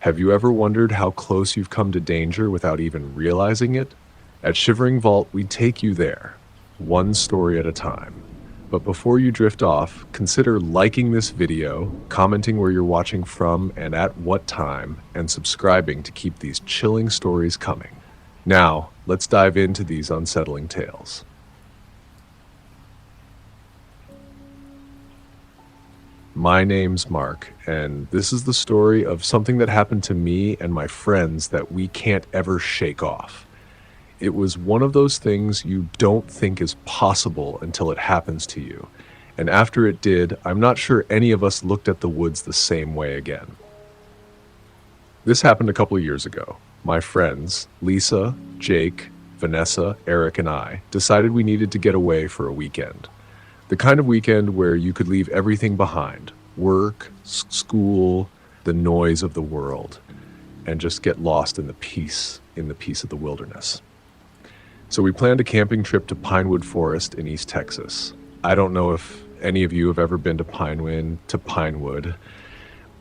Have you ever wondered how close you've come to danger without even realizing it? At Shivering Vault, we take you there, one story at a time. But before you drift off, consider liking this video, commenting where you're watching from and at what time, and subscribing to keep these chilling stories coming. Now, let's dive into these unsettling tales. My name's Mark, and this is the story of something that happened to me and my friends that we can't ever shake off. It was one of those things you don't think is possible until it happens to you. And after it did, I'm not sure any of us looked at the woods the same way again. This happened a couple of years ago. My friends, Lisa, Jake, Vanessa, Eric, and I decided we needed to get away for a weekend. The kind of weekend where you could leave everything behind, work, school, the noise of the world, and just get lost in the peace of the wilderness. So we planned a camping trip to Pinewood Forest in East Texas. I don't know if any of you have ever been to Pinewood,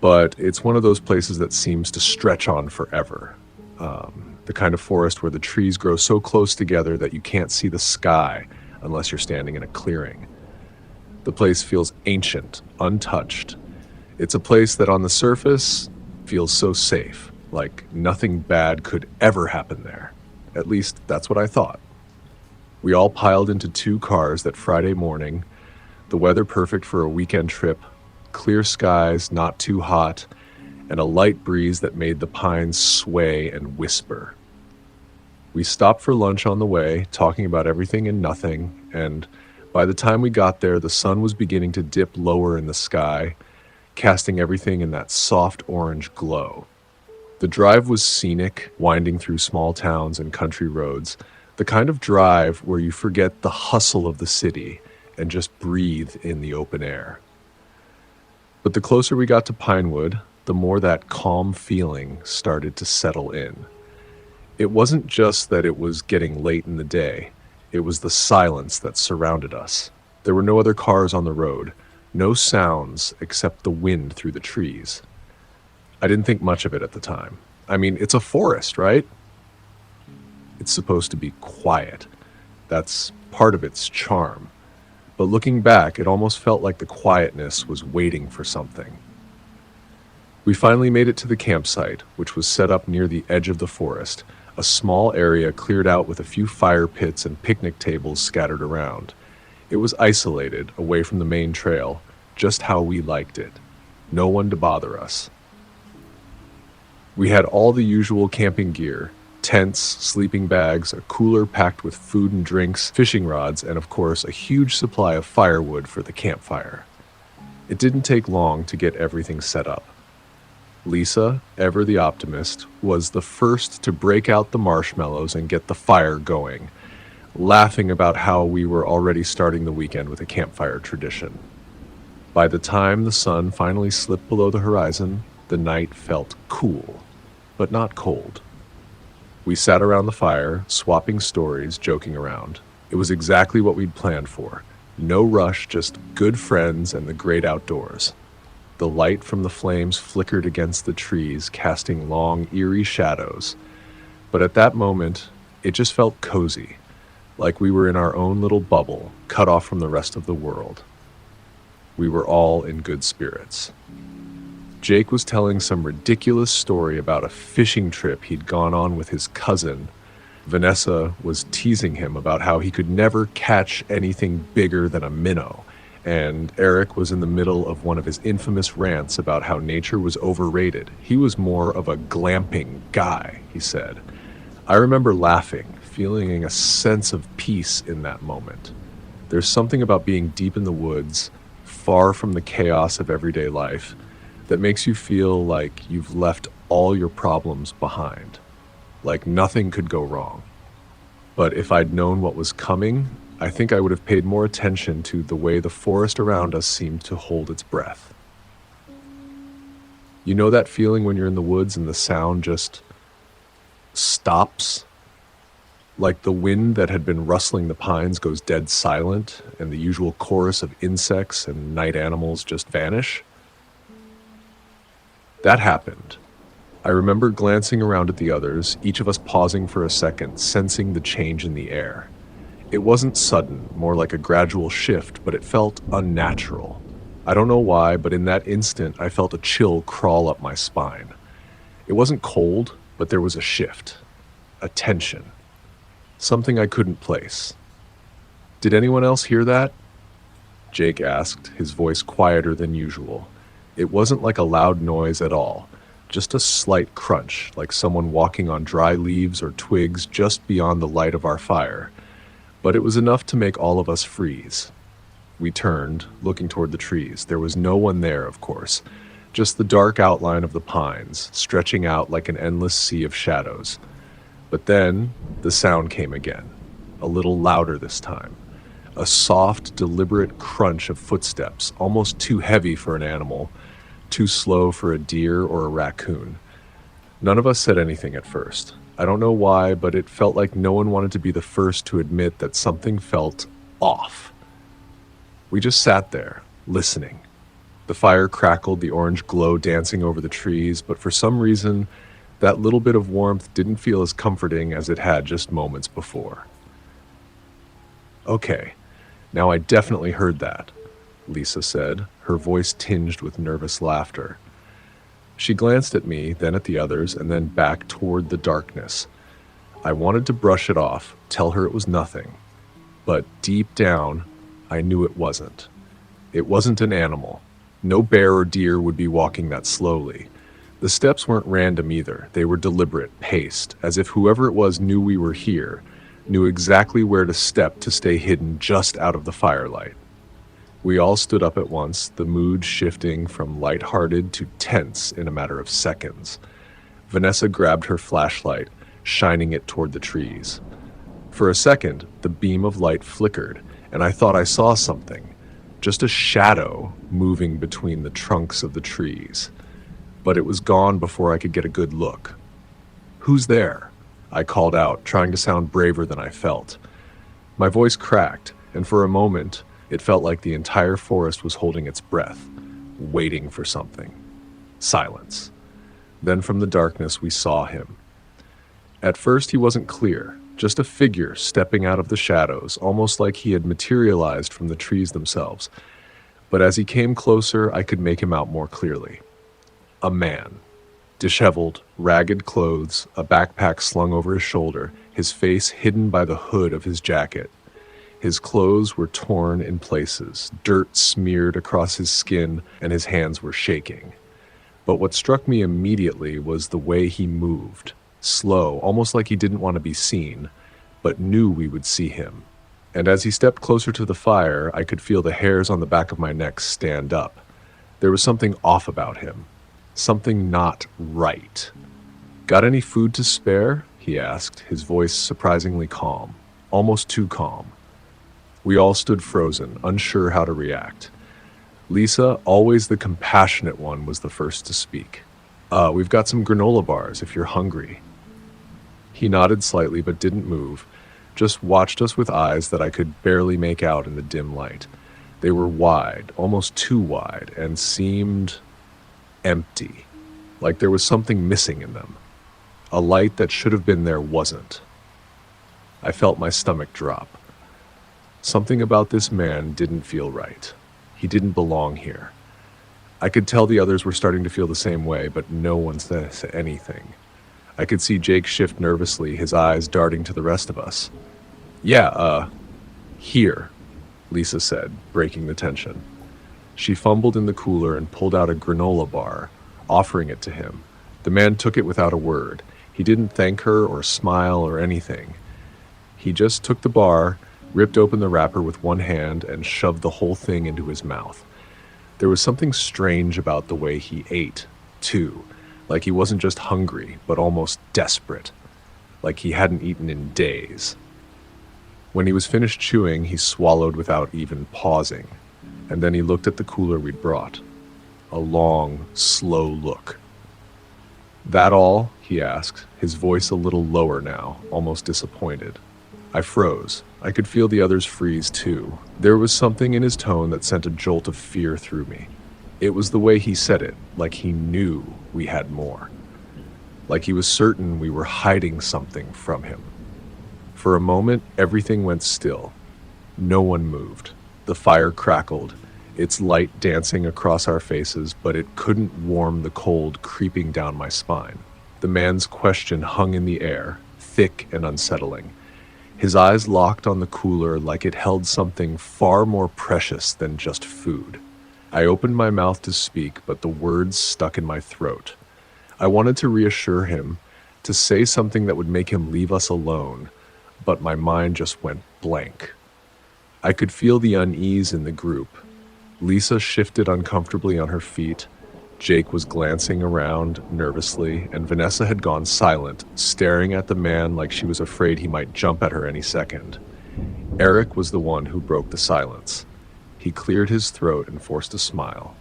but it's one of those places that seems to stretch on forever. The kind of forest where the trees grow so close together that you can't see the sky unless you're standing in a clearing. The place feels ancient, untouched. It's a place that on the surface feels so safe, like nothing bad could ever happen there. At least that's what I thought. We all piled into 2 cars that Friday morning, the weather perfect for a weekend trip, clear skies, not too hot, and a light breeze that made the pines sway and whisper. We stopped for lunch on the way, talking about everything and nothing, and by the time we got there, the sun was beginning to dip lower in the sky, casting everything in that soft orange glow. The drive was scenic, winding through small towns and country roads, the kind of drive where you forget the hustle of the city and just breathe in the open air. But the closer we got to Pinewood, the more that calm feeling started to settle in. It wasn't just that it was getting late in the day. It was the silence that surrounded us. There were no other cars on the road, no sounds except the wind through the trees. I didn't think much of it at the time. I mean, it's a forest, right? It's supposed to be quiet. That's part of its charm. But looking back, it almost felt like the quietness was waiting for something. We finally made it to the campsite, which was set up near the edge of the forest, a small area cleared out with a few fire pits and picnic tables scattered around. It was isolated, away from the main trail, just how we liked it. No one to bother us. We had all the usual camping gear: tents, sleeping bags, a cooler packed with food and drinks, fishing rods, and of course a huge supply of firewood for the campfire. It didn't take long to get everything set up. Lisa, ever the optimist, was the first to break out the marshmallows and get the fire going, laughing about how we were already starting the weekend with a campfire tradition. By the time the sun finally slipped below the horizon, the night felt cool, but not cold. We sat around the fire, swapping stories, joking around. It was exactly what we'd planned for. No rush, just good friends and the great outdoors. The light from the flames flickered against the trees, casting long, eerie shadows. But at that moment, it just felt cozy, like we were in our own little bubble, cut off from the rest of the world. We were all in good spirits. Jake was telling some ridiculous story about a fishing trip he'd gone on with his cousin. Vanessa was teasing him about how he could never catch anything bigger than a minnow. And Eric was in the middle of one of his infamous rants about how nature was overrated. He was more of a glamping guy, he said. I remember laughing, feeling a sense of peace in that moment. There's something about being deep in the woods, far from the chaos of everyday life, that makes you feel like you've left all your problems behind, like nothing could go wrong. But if I'd known what was coming, I think I would have paid more attention to the way the forest around us seemed to hold its breath. You know that feeling when you're in the woods and the sound just stops? Like the wind that had been rustling the pines goes dead silent, and the usual chorus of insects and night animals just vanish? That happened. I remember glancing around at the others, each of us pausing for a second, sensing the change in the air. It wasn't sudden, more like a gradual shift, but it felt unnatural. I don't know why, but in that instant, I felt a chill crawl up my spine. It wasn't cold, but there was a shift, a tension, something I couldn't place. Did anyone else hear that? Jake asked, his voice quieter than usual. It wasn't like a loud noise at all, just a slight crunch, like someone walking on dry leaves or twigs just beyond the light of our fire. But it was enough to make all of us freeze. We turned, looking toward the trees. There was no one there, of course, just the dark outline of the pines, stretching out like an endless sea of shadows. But then, the sound came again, a little louder this time. A soft, deliberate crunch of footsteps, almost too heavy for an animal, too slow for a deer or a raccoon. None of us said anything at first. I don't know why, but it felt like no one wanted to be the first to admit that something felt off. We just sat there, listening. The fire crackled, the orange glow dancing over the trees, but for some reason, that little bit of warmth didn't feel as comforting as it had just moments before. Okay, now I definitely heard that, Lisa said, her voice tinged with nervous laughter. She glanced at me, then at the others, and then back toward the darkness. I wanted to brush it off, tell her it was nothing. But deep down, I knew it wasn't. It wasn't an animal. No bear or deer would be walking that slowly. The steps weren't random either. They were deliberate, paced, as if whoever it was knew we were here, knew exactly where to step to stay hidden just out of the firelight. We all stood up at once, the mood shifting from lighthearted to tense in a matter of seconds. Vanessa grabbed her flashlight, shining it toward the trees. For a second, the beam of light flickered, and I thought I saw something, just a shadow moving between the trunks of the trees. But it was gone before I could get a good look. "Who's there?" I called out, trying to sound braver than I felt. My voice cracked, and for a moment, it felt like the entire forest was holding its breath, waiting for something. Silence. Then from the darkness, we saw him. At first, he wasn't clear, just a figure stepping out of the shadows, almost like he had materialized from the trees themselves. But as he came closer, I could make him out more clearly. A man. Disheveled, ragged clothes, a backpack slung over his shoulder, his face hidden by the hood of his jacket. His clothes were torn in places, dirt smeared across his skin, and his hands were shaking. But what struck me immediately was the way he moved, slow, almost like he didn't want to be seen, but knew we would see him. And as he stepped closer to the fire, I could feel the hairs on the back of my neck stand up. There was something off about him, something not right. "Got any food to spare?" he asked, his voice surprisingly calm, almost too calm. We all stood frozen, unsure how to react. Lisa, always the compassionate one, was the first to speak. We've got some granola bars if you're hungry." He nodded slightly but didn't move, just watched us with eyes that I could barely make out in the dim light. They were wide, almost too wide, and seemed empty, like there was something missing in them. A light that should have been there wasn't. I felt my stomach drop. Something about this man didn't feel right. He didn't belong here. I could tell the others were starting to feel the same way, but no one said anything. I could see Jake shift nervously, his eyes darting to the rest of us. Here, Lisa said, breaking the tension. She fumbled in the cooler and pulled out a granola bar, offering it to him. The man took it without a word. He didn't thank her or smile or anything. He just took the bar, ripped open the wrapper with one hand, and shoved the whole thing into his mouth. There was something strange about the way he ate, too, like he wasn't just hungry, but almost desperate, like he hadn't eaten in days. When he was finished chewing, he swallowed without even pausing, and then he looked at the cooler we'd brought. A long, slow look. "That all?" he asked, his voice a little lower now, almost disappointed. I froze. I could feel the others freeze too. There was something in his tone that sent a jolt of fear through me. It was the way he said it, like he knew we had more. like he was certain we were hiding something from him. For a moment, everything went still. No one moved. The fire crackled, its light dancing across our faces, but it couldn't warm the cold creeping down my spine. The man's question hung in the air, thick and unsettling. His eyes locked on the cooler like it held something far more precious than just food. I opened my mouth to speak, but the words stuck in my throat. I wanted to reassure him, to say something that would make him leave us alone, but my mind just went blank. I could feel the unease in the group. Lisa shifted uncomfortably on her feet. Jake was glancing around nervously, and Vanessa had gone silent, staring at the man like she was afraid he might jump at her any second. Eric was the one who broke the silence. He cleared his throat and forced a smile.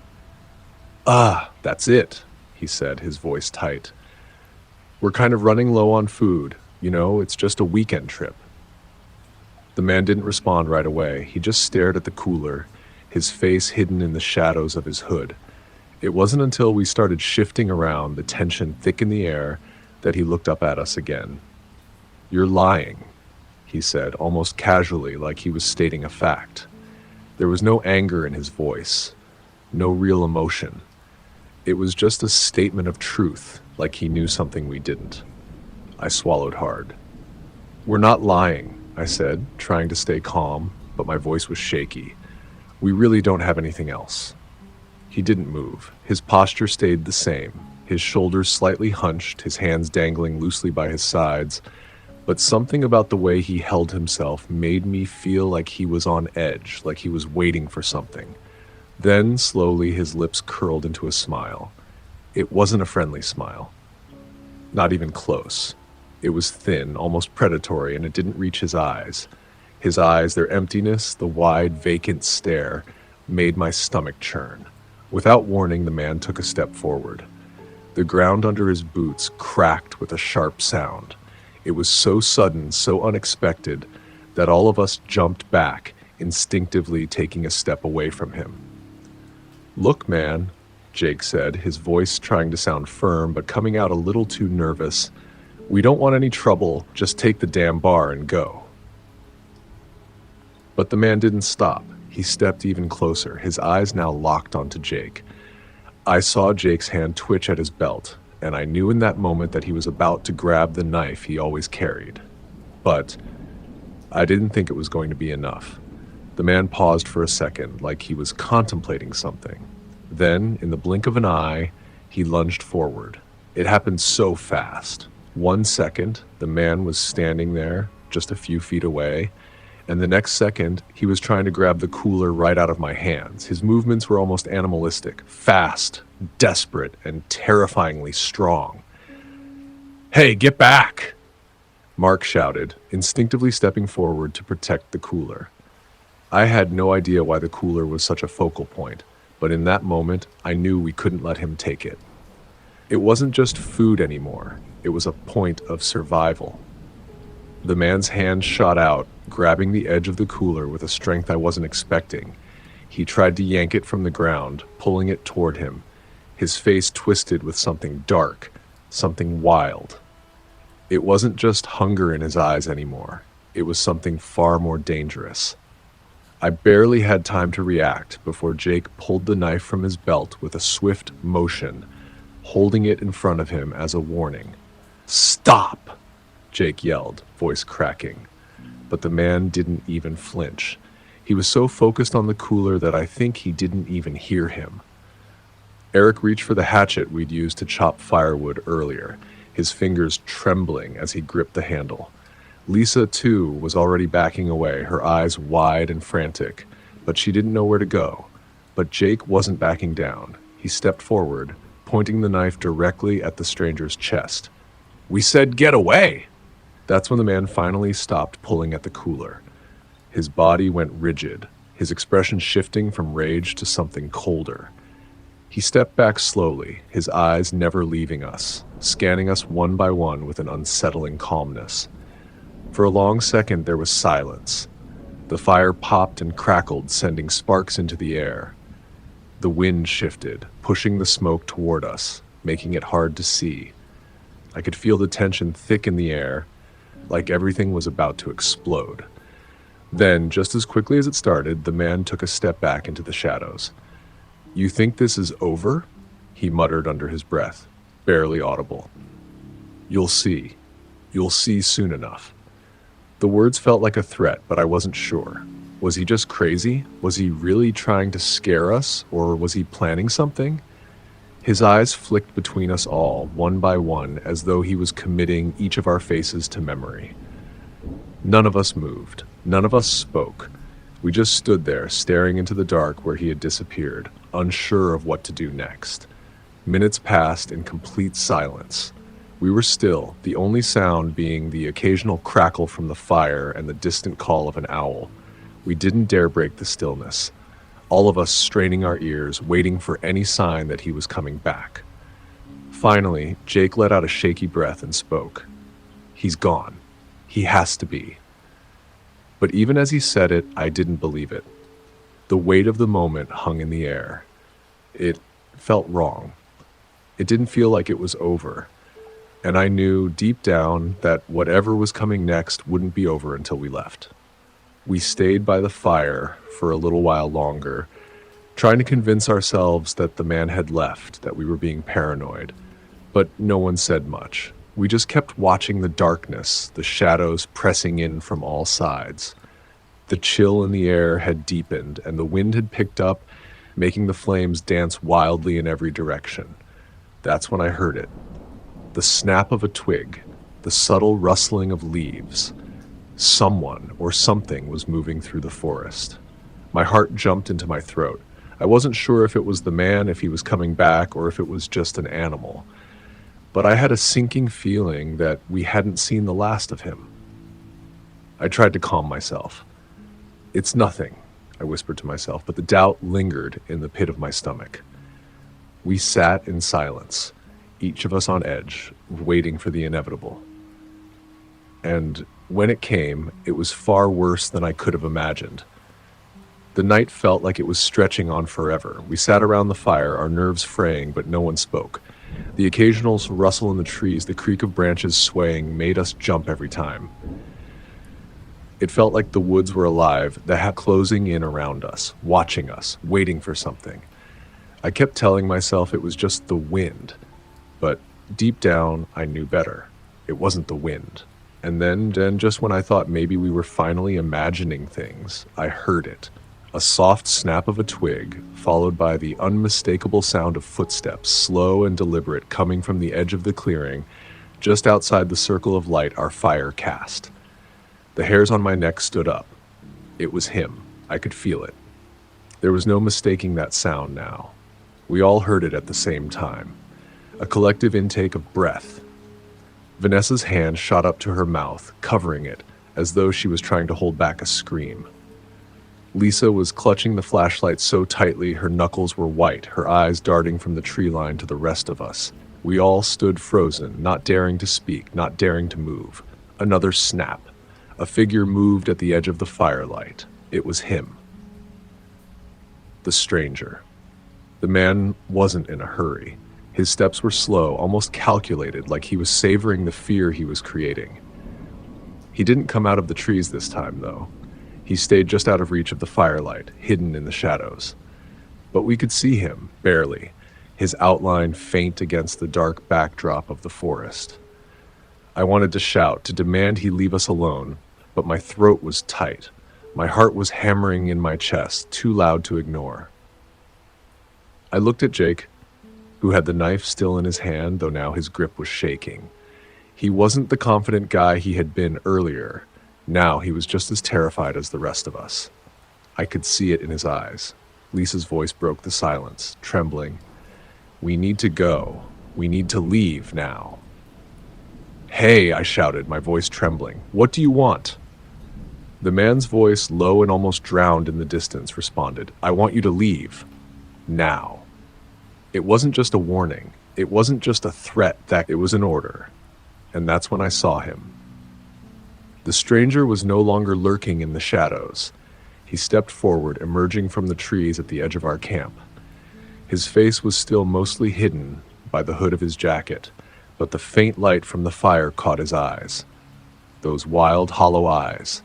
"Ah, that's it," he said, his voice tight. "We're kind of running low on food. It's just a weekend trip." The man didn't respond right away. He just stared at the cooler, his face hidden in the shadows of his hood. It wasn't until we started shifting around, the tension thick in the air, that he looked up at us again. "You're lying," he said, almost casually, like he was stating a fact. There was no anger in his voice, no real emotion. It was just a statement of truth, like he knew something we didn't. I swallowed hard. "We're not lying," I said, trying to stay calm, but my voice was shaky. "We really don't have anything else." He didn't move. His posture stayed the same, his shoulders slightly hunched, his hands dangling loosely by his sides, but something about the way he held himself made me feel like he was on edge, like he was waiting for something. Then, slowly, his lips curled into a smile. It wasn't a friendly smile. Not even close. It was thin, almost predatory, and it didn't reach his eyes. His eyes, their emptiness, the wide, vacant stare, made my stomach churn. Without warning, the man took a step forward. The ground under his boots cracked with a sharp sound. It was so sudden, so unexpected, that all of us jumped back, instinctively taking a step away from him. "Look, man," Jake said, his voice trying to sound firm but coming out a little too nervous. "We don't want any trouble, just take the damn bar and go." But the man didn't stop. He stepped even closer, his eyes now locked onto Jake. I saw Jake's hand twitch at his belt, and I knew in that moment that he was about to grab the knife he always carried. But I didn't think it was going to be enough. The man paused for a second, like he was contemplating something. Then, in the blink of an eye, he lunged forward. It happened so fast. 1 second, the man was standing there, just a few feet away, and the next second, he was trying to grab the cooler right out of my hands. His movements were almost animalistic, fast, desperate, and terrifyingly strong. "Hey, get back!" Mark shouted, instinctively stepping forward to protect the cooler. I had no idea why the cooler was such a focal point, but in that moment, I knew we couldn't let him take it. It wasn't just food anymore. It was a point of survival. The man's hand shot out, grabbing the edge of the cooler with a strength I wasn't expecting. He tried to yank it from the ground, pulling it toward him, his face twisted with something dark, something wild. It wasn't just hunger in his eyes anymore. It was something far more dangerous. I barely had time to react before Jake pulled the knife from his belt with a swift motion, holding it in front of him as a warning. "Stop!" Jake yelled, voice cracking. But the man didn't even flinch. He was so focused on the cooler that I think he didn't even hear him. Eric reached for the hatchet we'd used to chop firewood earlier, his fingers trembling as he gripped the handle. Lisa, too, was already backing away, her eyes wide and frantic, but she didn't know where to go. But Jake wasn't backing down. He stepped forward, pointing the knife directly at the stranger's chest. "We said get away!" That's when the man finally stopped pulling at the cooler. His body went rigid, his expression shifting from rage to something colder. He stepped back slowly, his eyes never leaving us, scanning us one by one with an unsettling calmness. For a long second there was silence. The fire popped and crackled, sending sparks into the air. The wind shifted, pushing the smoke toward us, making it hard to see. I could feel the tension thick in the air, like everything was about to explode. Then, just as quickly as it started, the man took a step back into the shadows. "You think this is over?" he muttered under his breath, barely audible. "You'll see. You'll see soon enough." The words felt like a threat, but I wasn't sure. Was he just crazy? Was he really trying to scare us, or was he planning something? His eyes flicked between us all, one by one, as though he was committing each of our faces to memory. None of us moved. None of us spoke. We just stood there, staring into the dark where he had disappeared, unsure of what to do next. Minutes passed in complete silence. We were still, the only sound being the occasional crackle from the fire and the distant call of an owl. We didn't dare break the stillness, all of us straining our ears, waiting for any sign that he was coming back. Finally, Jake let out a shaky breath and spoke. "He's gone. He has to be." But even as he said it, I didn't believe it. The weight of the moment hung in the air. It felt wrong. It didn't feel like it was over. And I knew deep down that whatever was coming next wouldn't be over until we left. We stayed by the fire for a little while longer, trying to convince ourselves that the man had left, that we were being paranoid. But no one said much. We just kept watching the darkness, the shadows pressing in from all sides. The chill in the air had deepened, and the wind had picked up, making the flames dance wildly in every direction. That's when I heard it. The snap of a twig, the subtle rustling of leaves. Someone or something was moving through the forest. My heart jumped into my throat. I wasn't sure if it was the man, if he was coming back, or if it was just an animal. But I had a sinking feeling that we hadn't seen the last of him. I tried to calm myself. "It's nothing," I whispered to myself, but the doubt lingered in the pit of my stomach. We sat in silence, each of us on edge, waiting for the inevitable. And when it came, it was far worse than I could have imagined. The night felt like it was stretching on forever. We sat around the fire, our nerves fraying, but no one spoke. The occasional rustle in the trees, the creak of branches swaying, made us jump every time. It felt like the woods were alive, closing in around us, watching us, waiting for something. I kept telling myself it was just the wind, but deep down, I knew better. It wasn't the wind. And then, just when I thought maybe we were finally imagining things, I heard it. A soft snap of a twig, followed by the unmistakable sound of footsteps, slow and deliberate, coming from the edge of the clearing, just outside the circle of light our fire cast. The hairs on my neck stood up. It was him. I could feel it. There was no mistaking that sound now. We all heard it at the same time. A collective intake of breath. Vanessa's hand shot up to her mouth, covering it, as though she was trying to hold back a scream. Lisa was clutching the flashlight so tightly her knuckles were white, her eyes darting from the tree line to the rest of us. We all stood frozen, not daring to speak, not daring to move. Another snap. A figure moved at the edge of the firelight. It was him. The stranger. The man wasn't in a hurry. His steps were slow, almost calculated, like he was savoring the fear he was creating. He didn't come out of the trees this time, though. He stayed just out of reach of the firelight, hidden in the shadows. But we could see him, barely, his outline faint against the dark backdrop of the forest. I wanted to shout, to demand he leave us alone, but my throat was tight. My heart was hammering in my chest, too loud to ignore. I looked at Jake, who had the knife still in his hand, though now his grip was shaking. He wasn't the confident guy he had been earlier. Now he was just as terrified as the rest of us. I could see it in his eyes. Lisa's voice broke the silence, trembling. "We need to go. We need to leave now." "Hey," I shouted, my voice trembling. "What do you want?" The man's voice, low and almost drowned in the distance, responded, "I want you to leave. Now." It wasn't just a warning. It wasn't just a threat. It was an order. And that's when I saw him. The stranger was no longer lurking in the shadows. He stepped forward, emerging from the trees at the edge of our camp. His face was still mostly hidden by the hood of his jacket, but the faint light from the fire caught his eyes. Those wild, hollow eyes.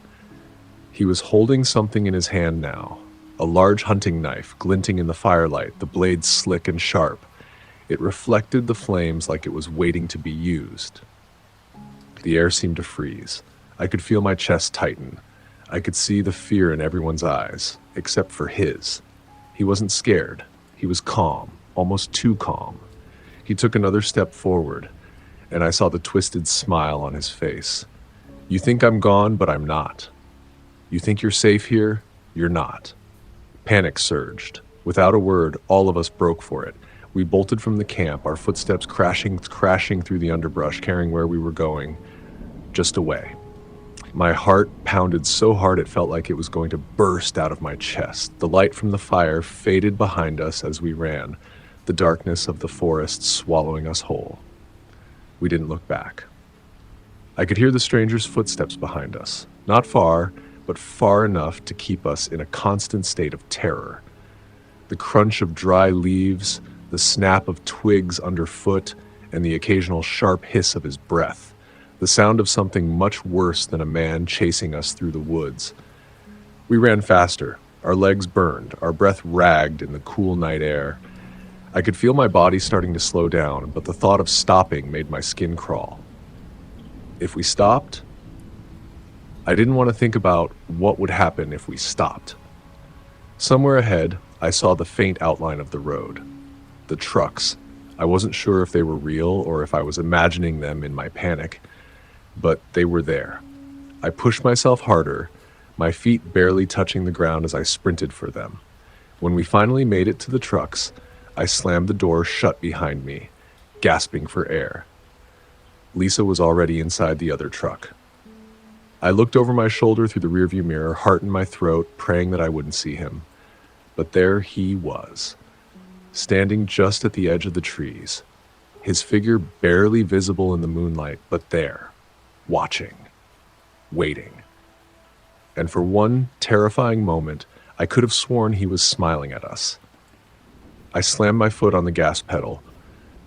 He was holding something in his hand now, a large hunting knife glinting in the firelight, the blade slick and sharp. It reflected the flames like it was waiting to be used. The air seemed to freeze. I could feel my chest tighten. I could see the fear in everyone's eyes, except for his. He wasn't scared. He was calm, almost too calm. He took another step forward, and I saw the twisted smile on his face. You think I'm gone, but I'm not. You think you're safe here? You're not. Panic surged. Without a word, all of us broke for it. We bolted from the camp, our footsteps crashing through the underbrush, carrying where we were going, just away. My heart pounded so hard it felt like it was going to burst out of my chest. The light from the fire faded behind us as we ran, the darkness of the forest swallowing us whole. We didn't look back. I could hear the stranger's footsteps behind us, not far, but far enough to keep us in a constant state of terror. The crunch of dry leaves, the snap of twigs underfoot, and the occasional sharp hiss of his breath. The sound of something much worse than a man chasing us through the woods. We ran faster. Our legs burned. Our breath ragged in the cool night air. I could feel my body starting to slow down, but the thought of stopping made my skin crawl. If we stopped, I didn't want to think about what would happen if we stopped. Somewhere ahead, I saw the faint outline of the road. The trucks. I wasn't sure if they were real or if I was imagining them in my panic, but they were there. I pushed myself harder, my feet barely touching the ground as I sprinted for them. When we finally made it to the trucks, I slammed the door shut behind me, gasping for air. Lisa was already inside the other truck. I looked over my shoulder through the rearview mirror, heart in my throat, praying that I wouldn't see him. But there he was, standing just at the edge of the trees, his figure barely visible in the moonlight, but there, watching, waiting. And for one terrifying moment, I could have sworn he was smiling at us. I slammed my foot on the gas pedal.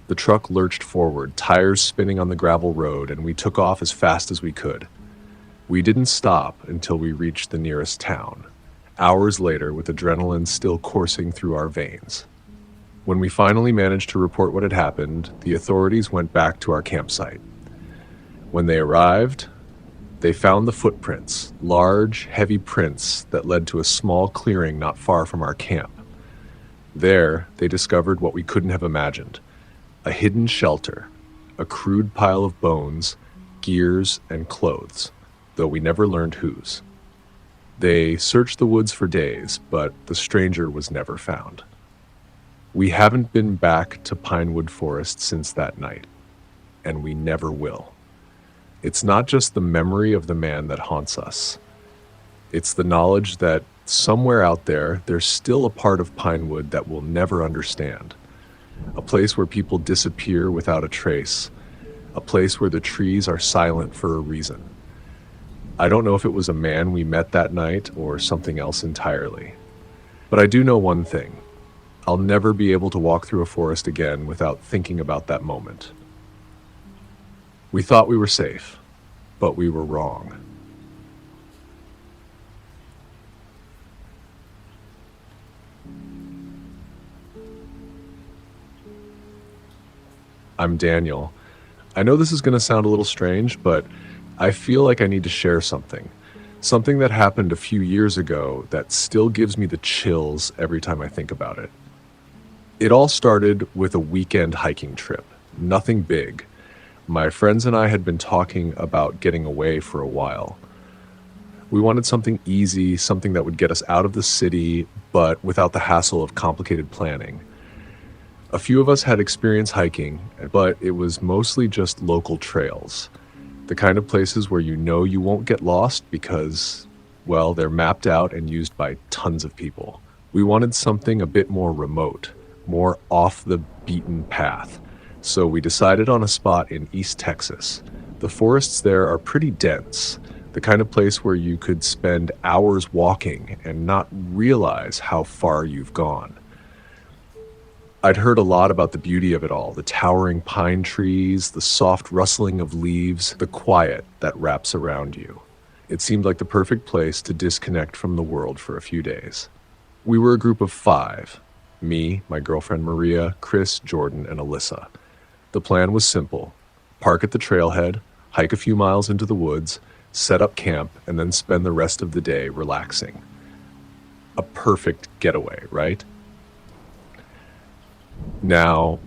The truck lurched forward, tires spinning on the gravel road, and we took off as fast as we could. We didn't stop until we reached the nearest town, hours later with adrenaline still coursing through our veins. When we finally managed to report what had happened, the authorities went back to our campsite. When they arrived, they found the footprints, large, heavy prints that led to a small clearing not far from our camp. There, they discovered what we couldn't have imagined: a hidden shelter, a crude pile of bones, gears, and clothes, though we never learned whose. They searched the woods for days, but the stranger was never found. We haven't been back to Pinewood Forest since that night, and we never will. It's not just the memory of the man that haunts us. It's the knowledge that somewhere out there, there's still a part of Pinewood that we'll never understand. A place where people disappear without a trace. A place where the trees are silent for a reason. I don't know if it was a man we met that night or something else entirely. But I do know one thing. I'll never be able to walk through a forest again without thinking about that moment. We thought we were safe, but we were wrong. I'm Daniel. I know this is going to sound a little strange, but I feel like I need to share something. Something that happened a few years ago that still gives me the chills every time I think about it. It all started with a weekend hiking trip. Nothing big. My friends and I had been talking about getting away for a while. We wanted something easy, something that would get us out of the city, but without the hassle of complicated planning. A few of us had experience hiking, but it was mostly just local trails. The kind of places where you know you won't get lost because, well, they're mapped out and used by tons of people. We wanted something a bit more remote, more off the beaten path. So we decided on a spot in East Texas. The forests there are pretty dense, the kind of place where you could spend hours walking and not realize how far you've gone. I'd heard a lot about the beauty of it all, the towering pine trees, the soft rustling of leaves, the quiet that wraps around you. It seemed like the perfect place to disconnect from the world for a few days. We were a group of 5: me, my girlfriend Maria, Chris, Jordan, and Alyssa. The plan was simple: park at the trailhead, hike a few miles into the woods, set up camp, and then spend the rest of the day relaxing. A perfect getaway, right? Now,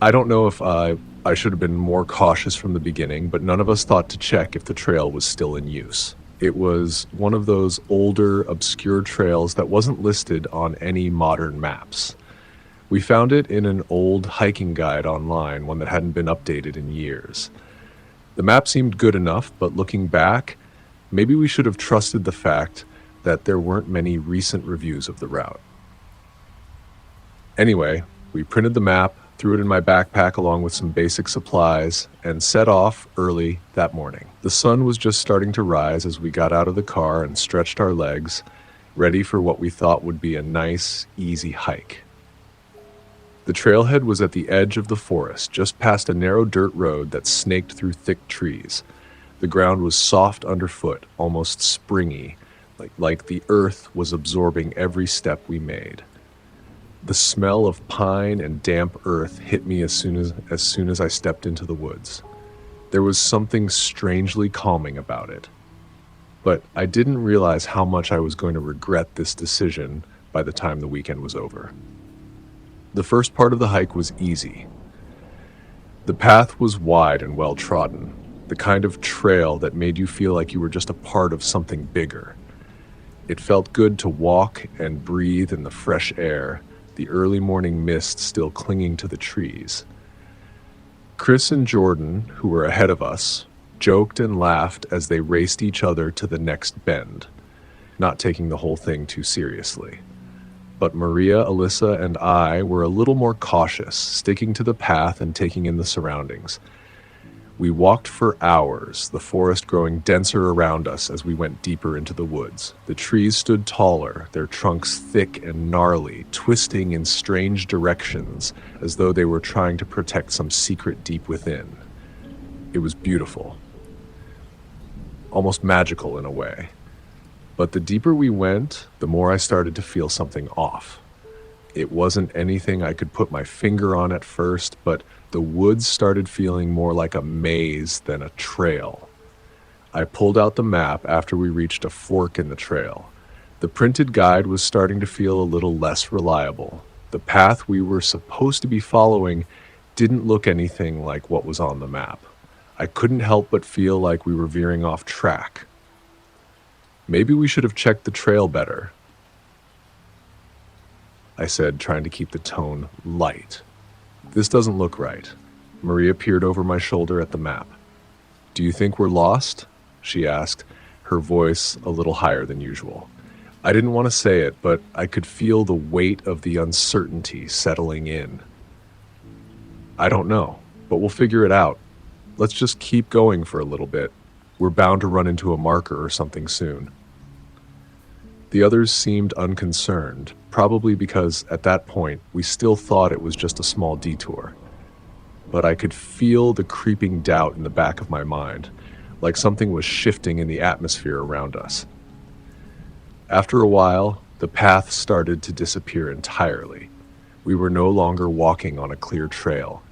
I don't know if I should have been more cautious from the beginning, but none of us thought to check if the trail was still in use. It was one of those older, obscure trails that wasn't listed on any modern maps. We found it in an old hiking guide online, one that hadn't been updated in years. The map seemed good enough, but looking back, maybe we should have trusted the fact that there weren't many recent reviews of the route. Anyway, we printed the map, threw it in my backpack along with some basic supplies, and set off early that morning. The sun was just starting to rise as we got out of the car and stretched our legs, ready for what we thought would be a nice, easy hike. The trailhead was at the edge of the forest, just past a narrow dirt road that snaked through thick trees. The ground was soft underfoot, almost springy, like the earth was absorbing every step we made. The smell of pine and damp earth hit me as soon as I stepped into the woods. There was something strangely calming about it. But I didn't realize how much I was going to regret this decision by the time the weekend was over. The first part of the hike was easy. The path was wide and well-trodden, the kind of trail that made you feel like you were just a part of something bigger. It felt good to walk and breathe in the fresh air, the early morning mist still clinging to the trees. Chris and Jordan, who were ahead of us, joked and laughed as they raced each other to the next bend, not taking the whole thing too seriously. But Maria, Alyssa, and I were a little more cautious, sticking to the path and taking in the surroundings. We walked for hours, the forest growing denser around us as we went deeper into the woods. The trees stood taller, their trunks thick and gnarly, twisting in strange directions as though they were trying to protect some secret deep within. It was beautiful, almost magical in a way. But the deeper we went, the more I started to feel something off. It wasn't anything I could put my finger on at first, but the woods started feeling more like a maze than a trail. I pulled out the map after we reached a fork in the trail. The printed guide was starting to feel a little less reliable. The path we were supposed to be following didn't look anything like what was on the map. I couldn't help but feel like we were veering off track. Maybe we should have checked the trail better, I said, trying to keep the tone light. This doesn't look right. Maria peered over my shoulder at the map. Do you think we're lost? She asked, her voice a little higher than usual. I didn't want to say it, but I could feel the weight of the uncertainty settling in. I don't know, but we'll figure it out. Let's just keep going for a little bit. We're bound to run into a marker or something soon. The others seemed unconcerned, probably because at that point we still thought it was just a small detour. But I could feel the creeping doubt in the back of my mind, like something was shifting in the atmosphere around us. After a while, the path started to disappear entirely. We were no longer walking on a clear trail.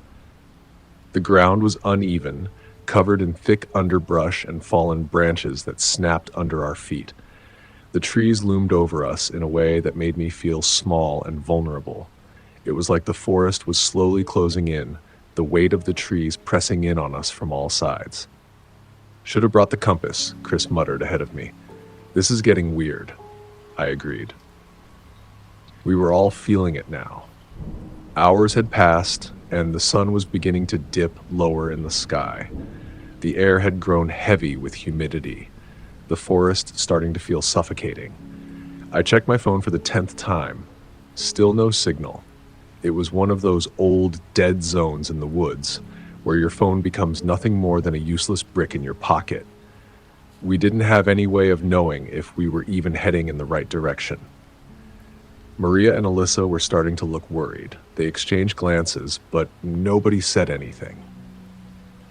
The ground was uneven, covered in thick underbrush and fallen branches that snapped under our feet. The trees loomed over us in a way that made me feel small and vulnerable. It was like the forest was slowly closing in, the weight of the trees pressing in on us from all sides. Should have brought the compass, Chris muttered ahead of me. This is getting weird, I agreed. We were all feeling it now. Hours had passed, and the sun was beginning to dip lower in the sky. The air had grown heavy with humidity, the forest starting to feel suffocating. I checked my phone for the 10th time. Still no signal. It was one of those old dead zones in the woods, where your phone becomes nothing more than a useless brick in your pocket. We didn't have any way of knowing if we were even heading in the right direction. Maria and Alyssa were starting to look worried. They exchanged glances, but nobody said anything.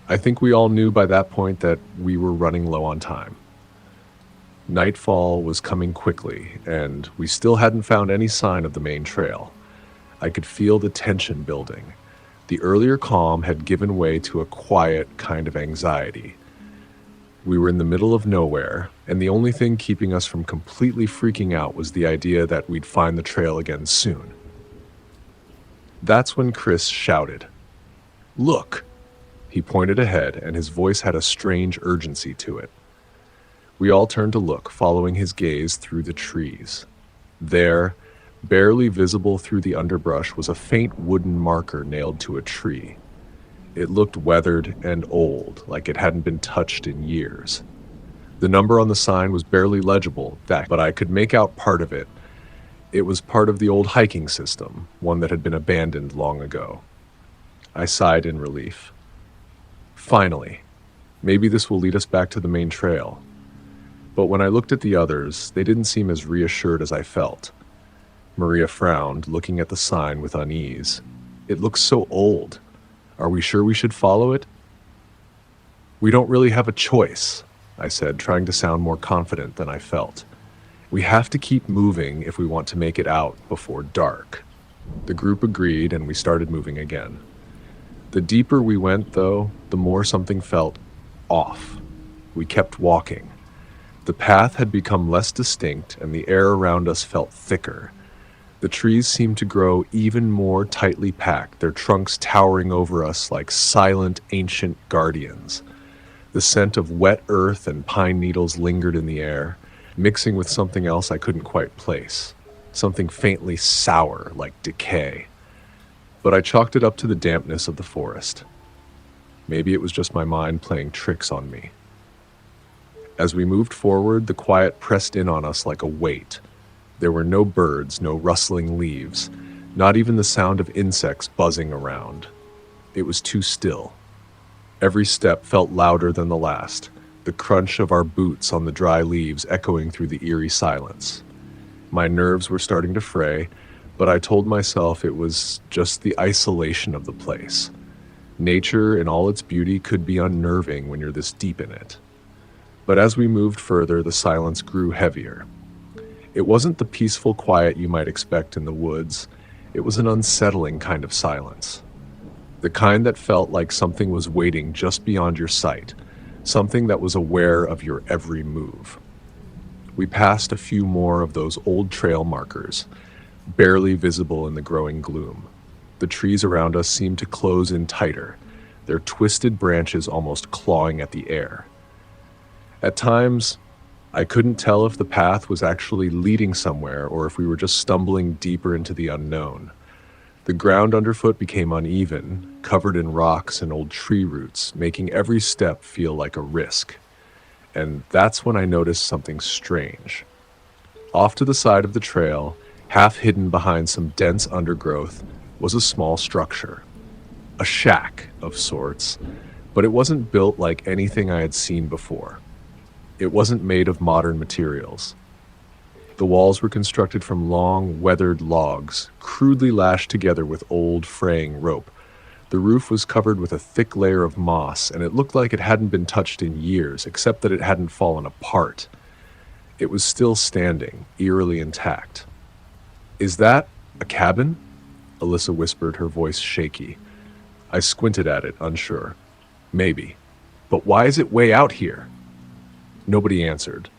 I think we all knew by that point that we were running low on time. Nightfall was coming quickly, and we still hadn't found any sign of the main trail. I could feel the tension building. The earlier calm had given way to a quiet kind of anxiety. We were in the middle of nowhere, and the only thing keeping us from completely freaking out was the idea that we'd find the trail again soon. That's when Chris shouted, "Look!" He pointed ahead, and his voice had a strange urgency to it. We all turned to look, following his gaze through the trees. There, barely visible through the underbrush, was a faint wooden marker nailed to a tree. It looked weathered and old, like it hadn't been touched in years. The number on the sign was barely legible, but I could make out part of it. It was part of the old hiking system, one that had been abandoned long ago. I sighed in relief. Finally, maybe this will lead us back to the main trail. But when I looked at the others, they didn't seem as reassured as I felt. Maria frowned, looking at the sign with unease. It looks so old. Are we sure we should follow it? We don't really have a choice, I said, trying to sound more confident than I felt. We have to keep moving if we want to make it out before dark. The group agreed, and we started moving again. The deeper we went, though, the more something felt off. We kept walking. The path had become less distinct, and the air around us felt thicker. The trees seemed to grow even more tightly packed, their trunks towering over us like silent, ancient guardians. The scent of wet earth and pine needles lingered in the air, mixing with something else I couldn't quite place, something faintly sour like decay. But I chalked it up to the dampness of the forest. Maybe it was just my mind playing tricks on me. As we moved forward, the quiet pressed in on us like a weight. There were no birds, no rustling leaves, not even the sound of insects buzzing around. It was too still. Every step felt louder than the last, the crunch of our boots on the dry leaves echoing through the eerie silence. My nerves were starting to fray, but I told myself it was just the isolation of the place. Nature in all its beauty could be unnerving when you're this deep in it. But as we moved further, the silence grew heavier. It wasn't the peaceful quiet you might expect in the woods. It was an unsettling kind of silence. The kind that felt like something was waiting just beyond your sight, something that was aware of your every move. We passed a few more of those old trail markers, barely visible in the growing gloom. The trees around us seemed to close in tighter, their twisted branches almost clawing at the air. At times, I couldn't tell if the path was actually leading somewhere or if we were just stumbling deeper into the unknown. The ground underfoot became uneven, covered in rocks and old tree roots, making every step feel like a risk. And that's when I noticed something strange. Off to the side of the trail, half hidden behind some dense undergrowth, was a small structure. A shack of sorts, but it wasn't built like anything I had seen before. It wasn't made of modern materials. The walls were constructed from long, weathered logs, crudely lashed together with old, fraying rope. The roof was covered with a thick layer of moss, and it looked like it hadn't been touched in years, except that it hadn't fallen apart. It was still standing, eerily intact. "Is that a cabin?" Alyssa whispered, her voice shaky. I squinted at it, unsure. "Maybe. But why is it way out here?" Nobody answered.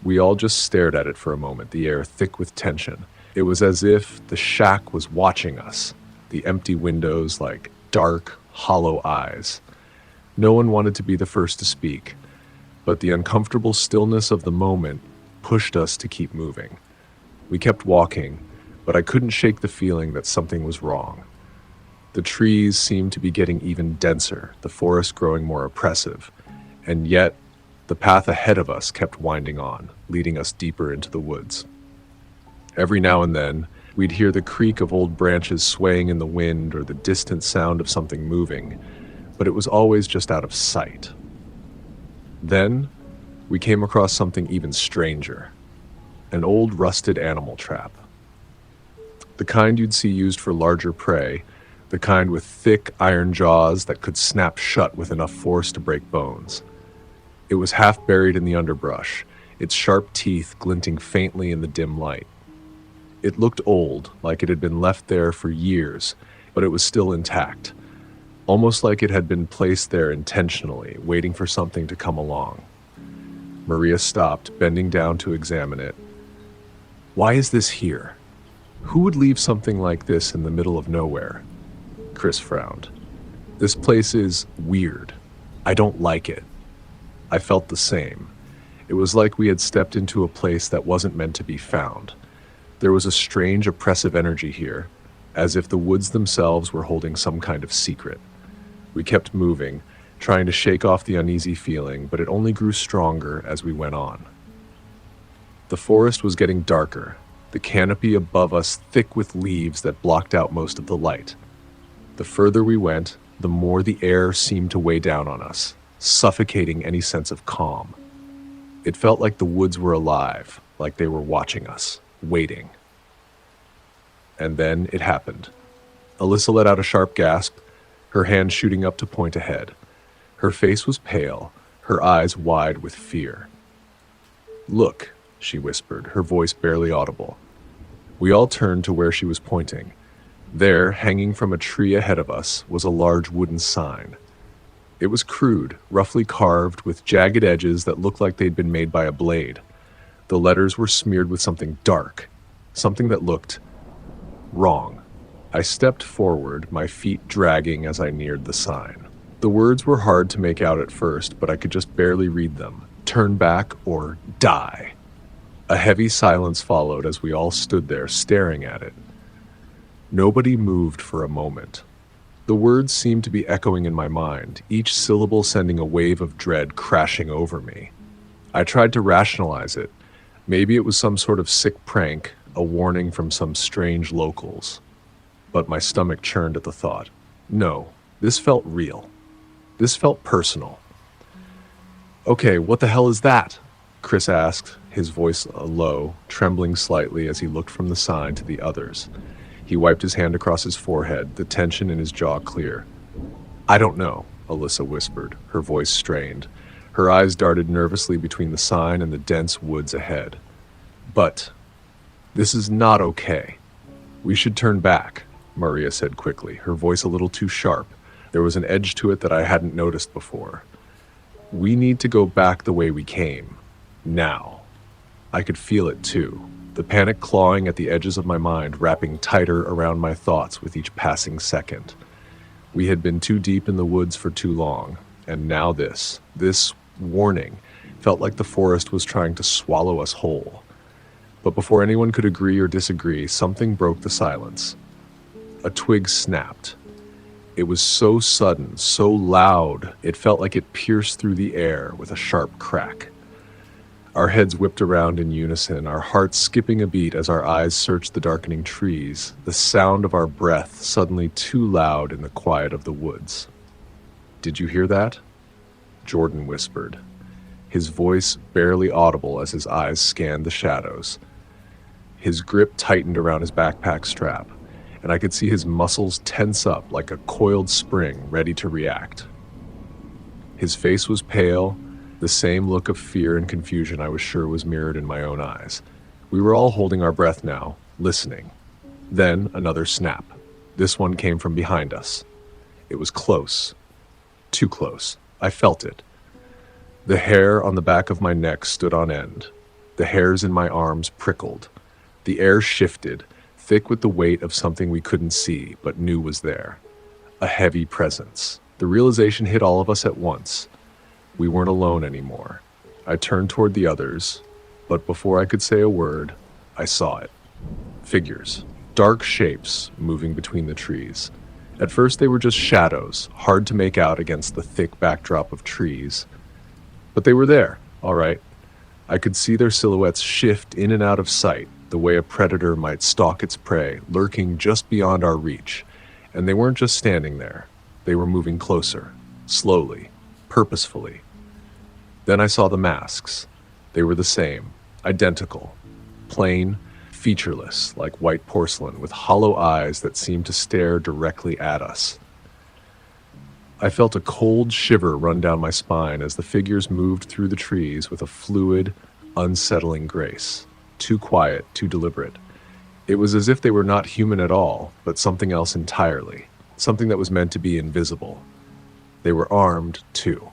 We all just stared at it for a moment, the air thick with tension. It was as if the shack was watching us, the empty windows like dark, hollow eyes. No one wanted to be the first to speak, but the uncomfortable stillness of the moment pushed us to keep moving. We kept walking, but I couldn't shake the feeling that something was wrong. The trees seemed to be getting even denser, the forest growing more oppressive, and yet the path ahead of us kept winding on, leading us deeper into the woods. Every now and then, we'd hear the creak of old branches swaying in the wind or the distant sound of something moving, but it was always just out of sight. Then, we came across something even stranger, an old rusted animal trap. The kind you'd see used for larger prey, the kind with thick iron jaws that could snap shut with enough force to break bones. It was half buried in the underbrush, its sharp teeth glinting faintly in the dim light. It looked old, like it had been left there for years, but it was still intact, almost like it had been placed there intentionally, waiting for something to come along. Maria stopped, bending down to examine it. Why is this here? Who would leave something like this in the middle of nowhere? Chris frowned. This place is weird. I don't like it. I felt the same. It was like we had stepped into a place that wasn't meant to be found. There was a strange, oppressive energy here, as if the woods themselves were holding some kind of secret. We kept moving, trying to shake off the uneasy feeling, but it only grew stronger as we went on. The forest was getting darker, the canopy above us thick with leaves that blocked out most of the light. The further we went, the more the air seemed to weigh down on us, suffocating any sense of calm. It felt like the woods were alive, like they were watching us, waiting. And then it happened. Alyssa let out a sharp gasp, her hand shooting up to point ahead. Her face was pale, her eyes wide with fear. "Look," she whispered, her voice barely audible. We all turned to where she was pointing. There, hanging from a tree ahead of us, was a large wooden sign. It was crude, roughly carved, with jagged edges that looked like they'd been made by a blade. The letters were smeared with something dark, something that looked wrong. I stepped forward, my feet dragging as I neared the sign. The words were hard to make out at first, but I could just barely read them. Turn back or die. A heavy silence followed as we all stood there staring at it. Nobody moved for a moment. The words seemed to be echoing in my mind, each syllable sending a wave of dread crashing over me. I tried to rationalize it. Maybe it was some sort of sick prank, a warning from some strange locals. But my stomach churned at the thought. No, this felt real. This felt personal. "Okay, what the hell is that?" Chris asked, his voice low, trembling slightly as he looked from the sign to the others. He wiped his hand across his forehead, the tension in his jaw clear. "I don't know," Alyssa whispered, her voice strained. Her eyes darted nervously between the sign and the dense woods ahead. "But this is not okay. We should turn back," Maria said quickly, her voice a little too sharp. There was an edge to it that I hadn't noticed before. "We need to go back the way we came. Now." I could feel it too, the panic clawing at the edges of my mind, wrapping tighter around my thoughts with each passing second. We had been too deep in the woods for too long, and now this warning, felt like the forest was trying to swallow us whole. But before anyone could agree or disagree, something broke the silence. A twig snapped. It was so sudden, so loud, it felt like it pierced through the air with a sharp crack. Our heads whipped around in unison, our hearts skipping a beat as our eyes searched the darkening trees, the sound of our breath suddenly too loud in the quiet of the woods. "Did you hear that?" Jordan whispered, his voice barely audible as his eyes scanned the shadows. His grip tightened around his backpack strap, and I could see his muscles tense up like a coiled spring ready to react. His face was pale, the same look of fear and confusion I was sure was mirrored in my own eyes. We were all holding our breath now, listening. Then another snap. This one came from behind us. It was close. Too close. I felt it. The hair on the back of my neck stood on end. The hairs in my arms prickled. The air shifted, thick with the weight of something we couldn't see, but knew was there. A heavy presence. The realization hit all of us at once. We weren't alone anymore. I turned toward the others, but before I could say a word, I saw it. Figures. Dark shapes moving between the trees. At first they were just shadows, hard to make out against the thick backdrop of trees. But they were there, all right. I could see their silhouettes shift in and out of sight, the way a predator might stalk its prey, lurking just beyond our reach. And they weren't just standing there. They were moving closer, slowly, purposefully. Then I saw the masks. They were the same, identical, plain, featureless like white porcelain with hollow eyes that seemed to stare directly at us. I felt a cold shiver run down my spine as the figures moved through the trees with a fluid, unsettling grace. Too quiet, too deliberate. It was as if they were not human at all, but something else entirely, something that was meant to be invisible. They were armed, too.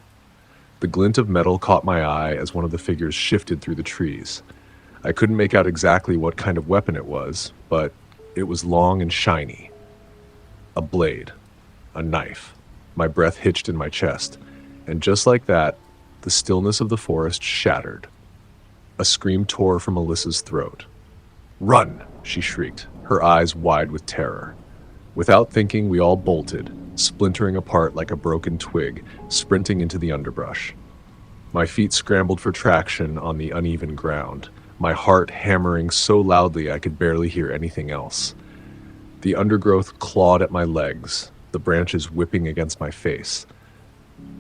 The glint of metal caught my eye as one of the figures shifted through the trees. I couldn't make out exactly what kind of weapon it was, but it was long and shiny. A blade. A knife. My breath hitched in my chest, and just like that, the stillness of the forest shattered. A scream tore from Alyssa's throat. "Run!" she shrieked, her eyes wide with terror. Without thinking, we all bolted, splintering apart like a broken twig, sprinting into the underbrush. My feet scrambled for traction on the uneven ground, my heart hammering so loudly I could barely hear anything else. The undergrowth clawed at my legs, the branches whipping against my face.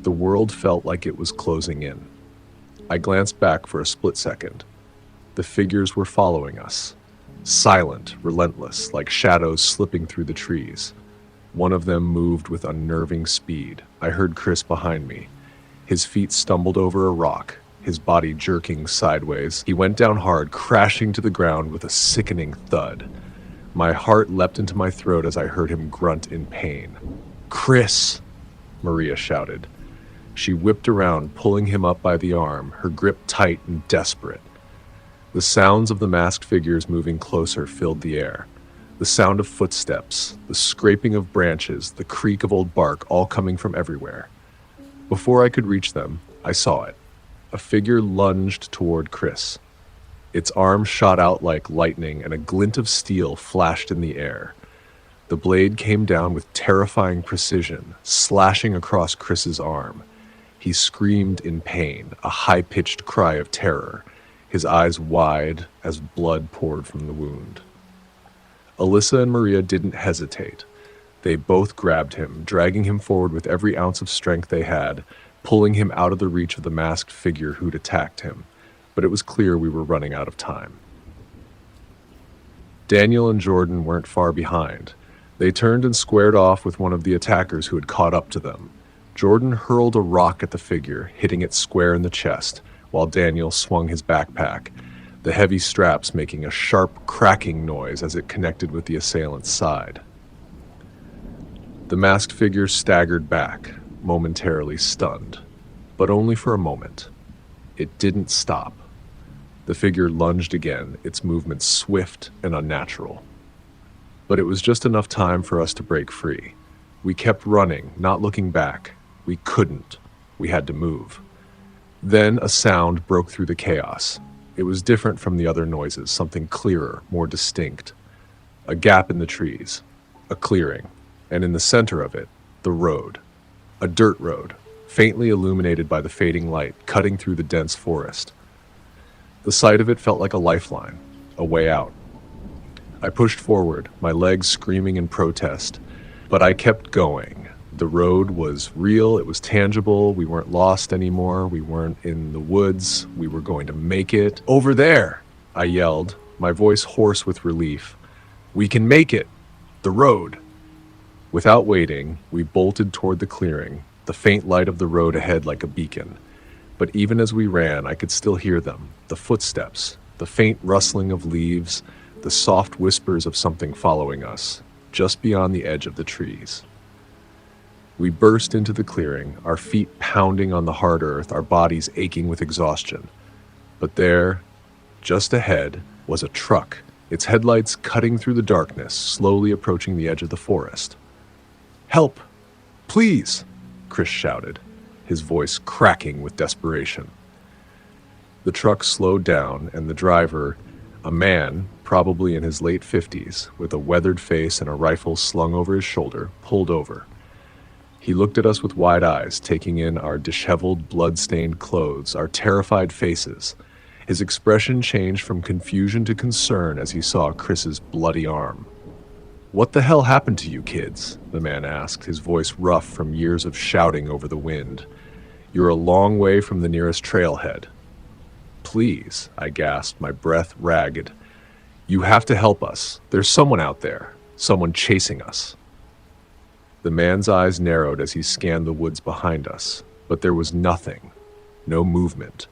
The world felt like it was closing in. I glanced back for a split second. The figures were following us. Silent, relentless, like shadows slipping through the trees. One of them moved with unnerving speed. I heard Chris behind me. His feet stumbled over a rock, his body jerking sideways. He went down hard, crashing to the ground with a sickening thud. My heart leapt into my throat as I heard him grunt in pain. "Chris!" Maria shouted. She whipped around, pulling him up by the arm, her grip tight and desperate. The sounds of the masked figures moving closer filled the air. The sound of footsteps, the scraping of branches, the creak of old bark, all coming from everywhere. Before I could reach them, I saw it. A figure lunged toward Chris. Its arm shot out like lightning, and a glint of steel flashed in the air. The blade came down with terrifying precision, slashing across Chris's arm. He screamed in pain, a high-pitched cry of terror, his eyes wide as blood poured from the wound. Alyssa and Maria didn't hesitate. They both grabbed him, dragging him forward with every ounce of strength they had, pulling him out of the reach of the masked figure who'd attacked him. But it was clear we were running out of time. Daniel and Jordan weren't far behind. They turned and squared off with one of the attackers who had caught up to them. Jordan hurled a rock at the figure, hitting it square in the chest, while Daniel swung his backpack, the heavy straps making a sharp cracking noise as it connected with the assailant's side. The masked figure staggered back, momentarily stunned, but only for a moment. It didn't stop. The figure lunged again, its movements swift and unnatural. But it was just enough time for us to break free. We kept running, not looking back. We couldn't. We had to move. Then a sound broke through the chaos. It was different from the other noises, something clearer, more distinct. A gap in the trees, a clearing, and in the center of it, the road. A dirt road, faintly illuminated by the fading light, cutting through the dense forest. The sight of it felt like a lifeline, a way out. I pushed forward, my legs screaming in protest, but I kept going. The road was real, it was tangible, we weren't lost anymore, we weren't in the woods, we were going to make it. "Over there!" I yelled, my voice hoarse with relief. "We can make it! The road!" Without waiting, we bolted toward the clearing, the faint light of the road ahead like a beacon. But even as we ran, I could still hear them, the footsteps, the faint rustling of leaves, the soft whispers of something following us, just beyond the edge of the trees. We burst into the clearing, our feet pounding on the hard earth, our bodies aching with exhaustion. But there, just ahead, was a truck, its headlights cutting through the darkness, slowly approaching the edge of the forest. "Help! Please!" Chris shouted, his voice cracking with desperation. The truck slowed down, and the driver, a man, probably in his late 50s, with a weathered face and a rifle slung over his shoulder, pulled over. He looked at us with wide eyes, taking in our disheveled, blood-stained clothes, our terrified faces. His expression changed from confusion to concern as he saw Chris's bloody arm. "What the hell happened to you kids?" the man asked, his voice rough from years of shouting over the wind. "You're a long way from the nearest trailhead." "Please," I gasped, my breath ragged. You have to help us. There's someone out there, someone chasing us. The man's eyes narrowed as he scanned the woods behind us, but there was nothing. No movement.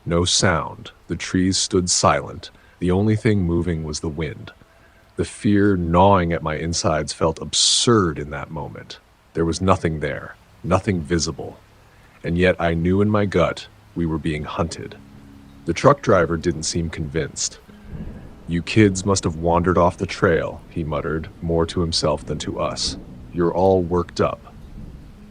No sound. The trees stood silent. The only thing moving was the wind. The fear gnawing at my insides felt absurd in that moment. There was nothing there, nothing visible. And yet I knew in my gut we were being hunted. The truck driver didn't seem convinced. "You kids must have wandered off the trail," he muttered, more to himself than to us. "You're all worked up."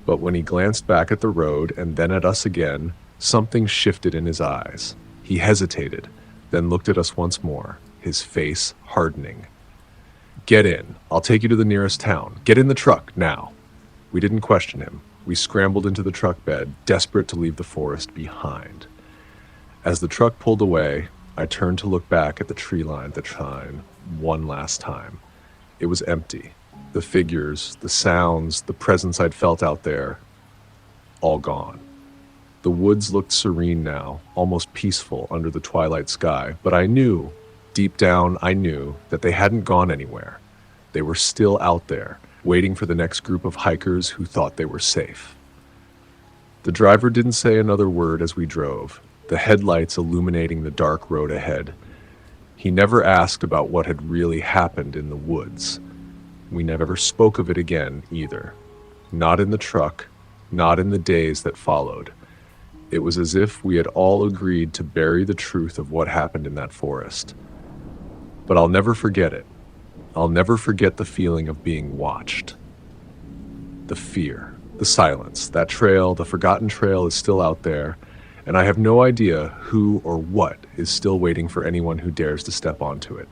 But when he glanced back at the road and then at us again, something shifted in his eyes. He hesitated, then looked at us once more, his face hardening. "Get in. I'll take you to the nearest town. Get in the truck, now." We didn't question him. We scrambled into the truck bed, desperate to leave the forest behind. As the truck pulled away, I turned to look back at the tree line one last time. It was empty. The figures, the sounds, the presence I'd felt out there, all gone. The woods looked serene now, almost peaceful under the twilight sky, but I knew, deep down I knew, that they hadn't gone anywhere. They were still out there, waiting for the next group of hikers who thought they were safe. The driver didn't say another word as we drove, the headlights illuminating the dark road ahead. He never asked about what had really happened in the woods. We never spoke of it again, either. Not in the truck, not in the days that followed. It was as if we had all agreed to bury the truth of what happened in that forest. But I'll never forget it. I'll never forget the feeling of being watched. The fear, the silence, that trail, the forgotten trail is still out there, and I have no idea who or what is still waiting for anyone who dares to step onto it.